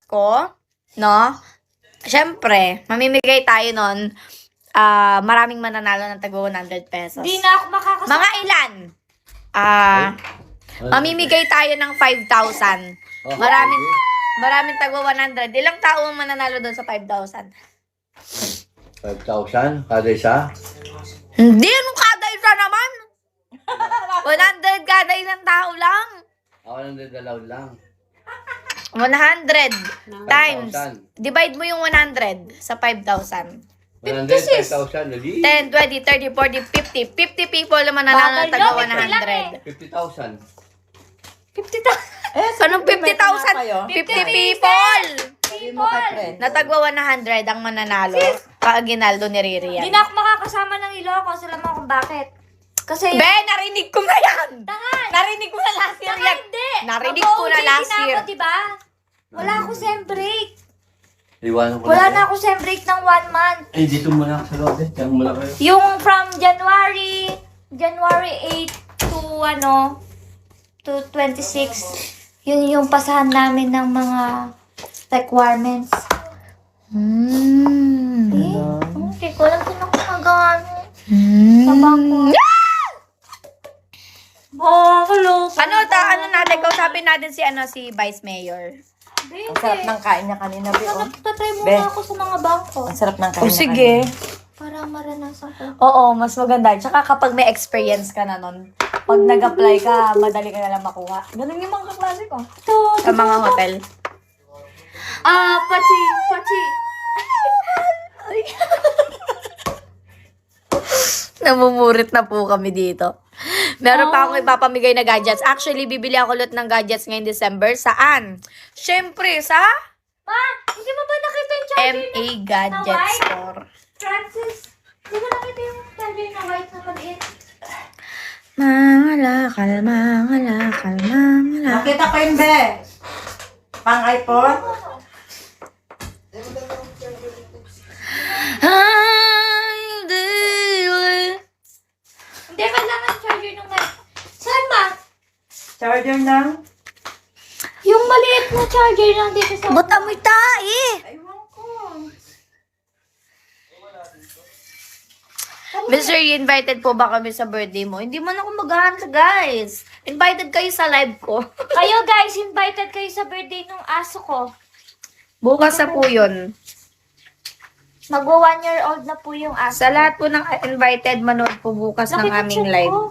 Pasko, no? Siyempre, mamimigay tayo nun. Maraming mananalo ng tago 100 pesos. Hindi na ako makakasama. Mga ilan? Mamimigay tayo ng 5,000. Maraming tago 100. Ilang tao ang mananalo doon sa 5,000? 5,000? Kada isa? Hindi, anong kada isa naman? 100 kada isang tao lang. Ako lang dalaw lang. 100 times. 5,000. Divide mo yung 100 sa 5,000. 100, 5,000. Lali. 10, 20, 30, 40, 50. 50 people naman nanalo ng taga 100. 50,000. 50,000. Anong 50,000? 50 people! People. Natagwa 100 ang mananalo. Paaginaldo ni Riri Hindi yan. na ako makakasama ng Ilocos. Alam mo kung bakit? Kasi Be, narinig ko na yan! Tangan! Narinig ko na last year Saka yan. hindi. Narinig ko na last year. Ako, diba? Wala ako sem break. Iwanan ko Wala na. na ako sem break ng 1 month. Eh, dito muna ako sa loob eh. Diyan muna kayo. Yung from January 8 to to 26. Yun yung pasahan namin ng mga requirements. Hindi ko alam kung ano magawa mo. Sa bangko. Hello. Ano natin, kausapin natin si Vice Mayor. Ang sarap ng kain niya kanina, Be. Oh. Tatry Be. muna ako sa mga bangko. Ang sarap ng kain niya sige. Para maranasan ko. Oo, mas maganda. Tsaka kapag may experience ka na nun, pag nag-apply ka, madali ka na lang makuha. Ganun yung mga kaklase ko. Sa mga hotel. Pachi. Namumurit na po kami dito. Meron pa akong ipapamigay na gadgets. Actually, bibili ako ulit ng gadgets ngayong December. Saan? Siyempre, sa Ma, hindi mo ba nakita yung charger MA Gadget white? Store. Francis, hindi mo nakita yung charger na white na maliit? Mangalakal, mangalakal, mangalakal. Nakita ko yun, Be. Pang iPhone. Hindi, kailangan charger ng white. Saan, Ma? Charger ng... Yung maliit na charger lang dito sa... Buta mo'y tae. Aywan ko. Mr. Invited po ba kami sa birthday mo? Hindi man ako maghahanda, guys. Invited kayo sa live ko. Kayo guys, invited kayo sa birthday ng aso ko. Bukas na po yun. Magwa 1 year old na po yung aso. Sa lahat po ng invited, manood po bukas ng Nakita aming check live. ko.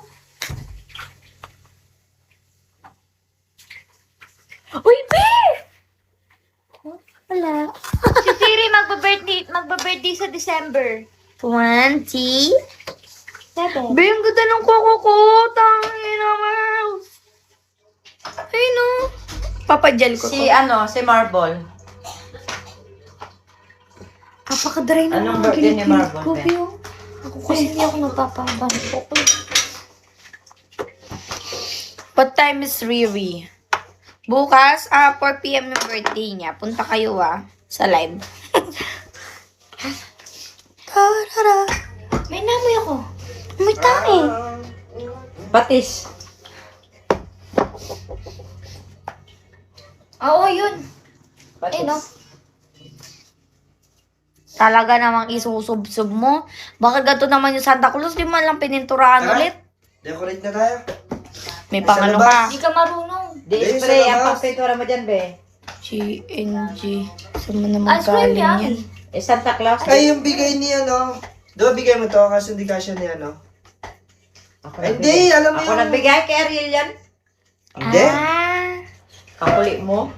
Uy, Be! Wala. Si Siri magba-birthday sa December. 20. 7. Be, ang ganda ng kuko ko. Tangin na, Merls. Ay, no. Papadyal ko to. Si Marble. Kapakadry na Anong mga birthday ni Marble, ko, Be? Pio. Ako kasi hindi ako nagpapabanto ko. What time is Riri? Bukas, 4 p.m. yung birthday niya. Punta kayo, sa live. Tarara. May namoy ako. May tae. Batis. Oo, yun. Batis. Eh, no? Talaga namang isusub-sub mo. Bakit ganito naman yung Santa Claus? Di mo lang pininturahan ulit. Decorate na tayo. May pangano ka. Hindi ka marunong. Di Be, spray. sa Ang labas. pagpintura mo dyan, Be. GNG. Saan mo naman Ice cream galing yan. yan? Santa Claus. Ay, yung bigay ni ano. Diba bigay mo to kasi hindi kasya ni ano. Ako Ay, nagbigay. hindi, alam mo Ako yung... nagbigay kay Ariel yan. Hindi. Ang kulit mo.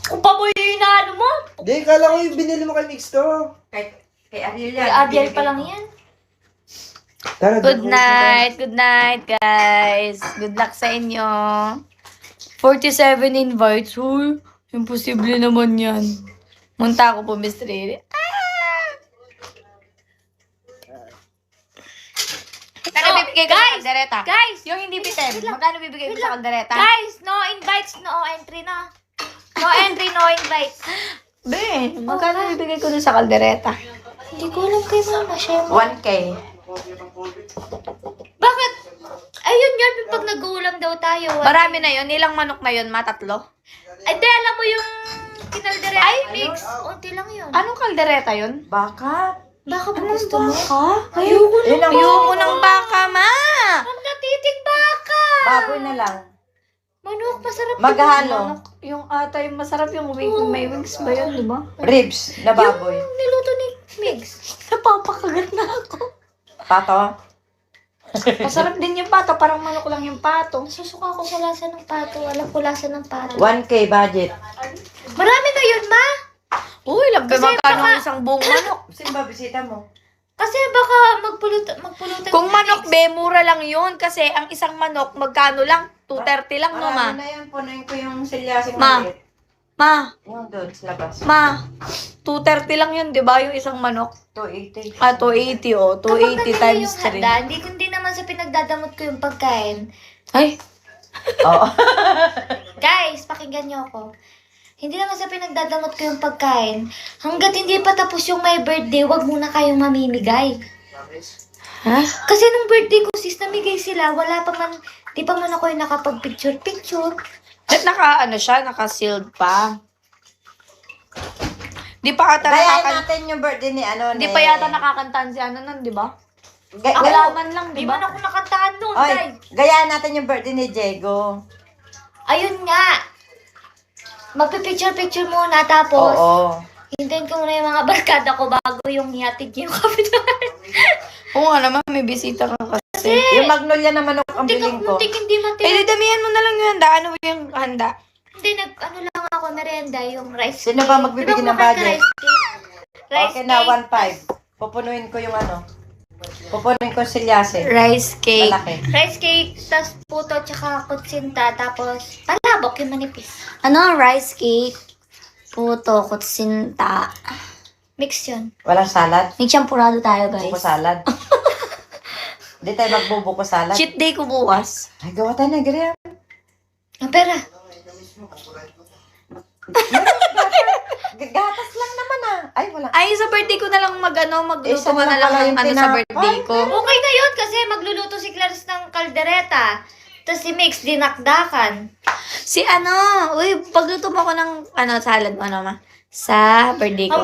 Kung pa mo yung inaano mo. Hindi, kala ko yung binili mo kay Mixto. Kay Ariel yan. Kay Ariel pa lang yan. Tara, Good decorate na tayo. night, guys. Good luck sa inyo. 47 invites. Uy, imposible naman yan. Munta ako po, Miss Riri. Magkano bibigay ko sa kaldereta? Guys! Yung hindi bitin, magkano bibigay ko sa kaldereta? Guys, no invites, no entry na. No entry, no invite. Be, magkano bibigay ko dun sa kaldereta? Hindi ko alam kay Mama. Siya yung... 1K. Bakit? Ayun yan, pag nag-uulam daw tayo. Marami na yun. Ilang manok na yun? Matatlo? Ay, di, alam mo yung kinaldereta. Ay, Mix. Unti lang yun. Anong kaldereta yun? Baka. Baka ba gusto mo? Ayoko Yun ang Ayoko ng baka, ma! Ang natiting baka. baboy na lang. Manok, masarap. Maghalo. Yung ata yung masarap yung may wings ba yun, di ba? Ribs na baboy. Yung niluto ni Mix. Napapakagat na ako. Pato. Masarap din yung pato, parang manok lang yung pato. Susuka ko sa lasa ng pato. Alam ko lasa ng pato. 1K budget. Marami na yun, ma. Uy, labi Kasi magkano baka- ang isang buong manok. Sino ba bisita mo? Kasi baka magpulutan. Kung si manok, Mix. be, mura lang yun. Kasi ang isang manok, magkano lang? 230 lang, no, ma? Marami na yan. Punuin ko yung silyasing Ma. maliit. Ma, Yung doon sa labas. ma, 230 lang yun, di ba? Yung isang manok. 280. Ah, 280, oh. Kapag 280 nabili times yung handa, hindi naman sa pinagdadamot ko yung pagkain. 3. Ay, Oo. Guys, pakinggan niyo ako. Hindi naman sa pinagdadamot ko yung pagkain. Hanggat hindi pa tapos yung my birthday, wag muna kayong mamimigay. ha? Kasi nung birthday ko, sis, namigay sila. Wala pa man, di pa man ako yung nakapag-picture-picture. At naka-sealed pa. Di pa ata Gayahin nakakanta. natin yung birthday ni ano. Di pa yata nakakantaan si ano nun, di ba? Ga- Wala man lang, Di di ba? man ako nakataan noon, Oy, guys. gayahin natin yung birthday ni Diego. Ayun nga. Magpipicture-picture muna, tapos Oo. hintayin ko muna yung mga barkada ko bago yung hihatid yung kapitan. Oo nga naman, may bisita ka kasi. Yung magnolia na manok ang biling ko. Hindi Eh, matira. di damihan mo na lang yung handa. Ano yung handa? Hindi, ano lang ako, merienda, yung rice Sino ba magbibigay Di ng kumakain ka budget? rice cake? Rice Okay na, cake. 1.5. Pupunuin ko yung ano. Pupunuin ko yung silyase. Rice cake. Malaki. Rice cake, tas puto, tsaka kutsinta, tapos palabok yung manipis. Ano? Rice cake, puto, kutsinta. Mix yun. Walang salad. May champurado tayo, Buko guys. salad. Hindi tayo magbubuko salad. Cheat day ko bukas. Ay, gawa tayo na, Graham. Ang pera. Gatas lang naman ah. Ay, wala. Ay, sa birthday ko na lang magluto Isa ka na lang lang pala ng yung ano sa tinapay. birthday ko. Okay na yun kasi magluluto si Clarice ng kaldereta. Tapos si Mix, dinakdakan. Si ano, uy, pagluto mo ako ng salad mo, ano ma? Sa birthday ko.